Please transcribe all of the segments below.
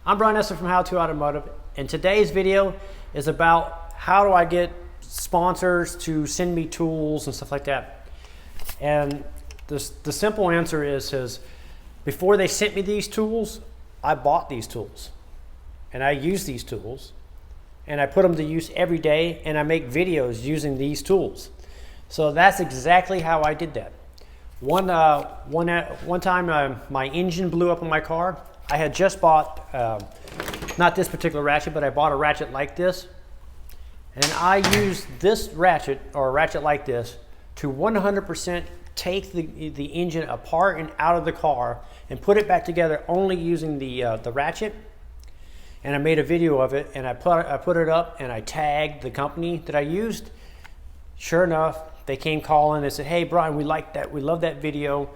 I'm Brian Esser from How To Automotive, and today's video is about how do I get sponsors to send me tools and stuff like that. And the simple answer is before they sent me these tools, I bought these tools and I use these tools and I put them to use every day, and I make videos using these tools. So that's exactly how I did that. One time my engine blew up on my car. I had just bought, not this particular ratchet, but I bought a ratchet like this. And I used this ratchet, or a ratchet like this, to 100% take the engine apart and out of the car and put it back together only using the ratchet. And I made a video of it, and I put it up, and I tagged the company that I used. Sure enough, they came calling and said, "Hey Brian, we like that, we love that video.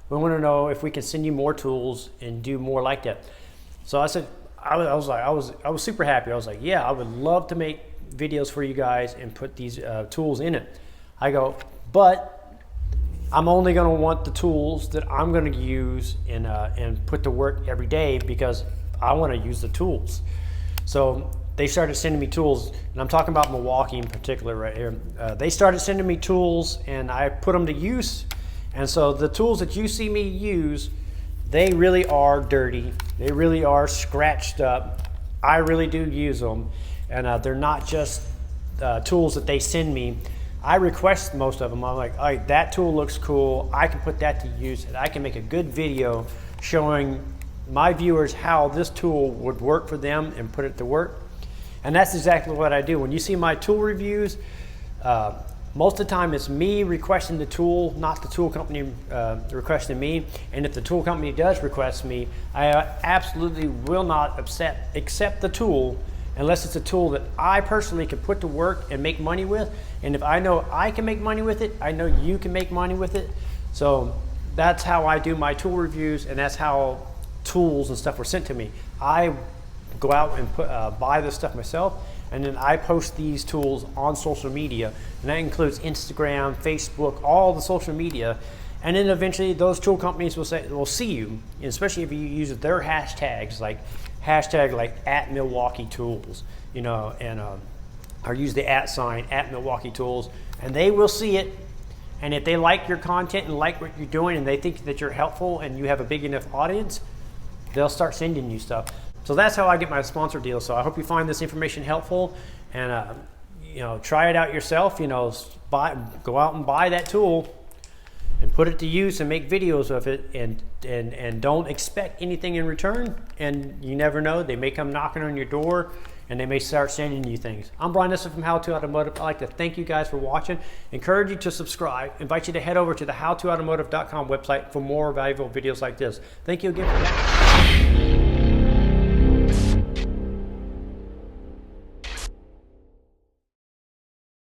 We want to know if we can send you more tools and do more like that." So I said, I was super happy. I was like, yeah, I would love to make videos for you guys and put these tools in it. I go, but I'm only going to want the tools that I'm going to use and put to work every day, because I want to use the tools. So they started sending me tools, and I'm talking about Milwaukee in particular right here. They started sending me tools, and I put them to use. And so the tools that you see me use, they really are dirty. They really are scratched up. I really do use them. And they're not just tools that they send me. I request most of them. I'm like, all right, that tool looks cool. I can put that to use, and I can make a good video showing my viewers how this tool would work for them and put it to work. And that's exactly what I do. When you see my tool reviews, most of the time it's me requesting the tool, not the tool company requesting me. And if the tool company does request me, I absolutely will not accept the tool unless it's a tool that I personally can put to work and make money with. And if I know I can make money with it, I know you can make money with it. So that's how I do my tool reviews, and that's how tools and stuff were sent to me. I go out and buy this stuff myself, and then I post these tools on social media, and that includes Instagram, Facebook, all the social media. And then eventually those tool companies will see you, especially if you use their hashtags, like @MilwaukeeTools, you know, and or use the @ @MilwaukeeTools, and they will see it. And if they like your content and like what you're doing, and they think that you're helpful and you have a big enough audience, they'll start sending you stuff. So that's how I get my sponsor deals. So I hope you find this information helpful, and you know, try it out yourself. You know, go out and buy that tool and put it to use and make videos of it, and don't expect anything in return. And you never know, they may come knocking on your door and they may start sending you things. I'm Brian Esser from How To Automotive. I'd like to thank you guys for watching, encourage you to subscribe, invite you to head over to the howtoautomotive.com website for more valuable videos like this. Thank you again for that.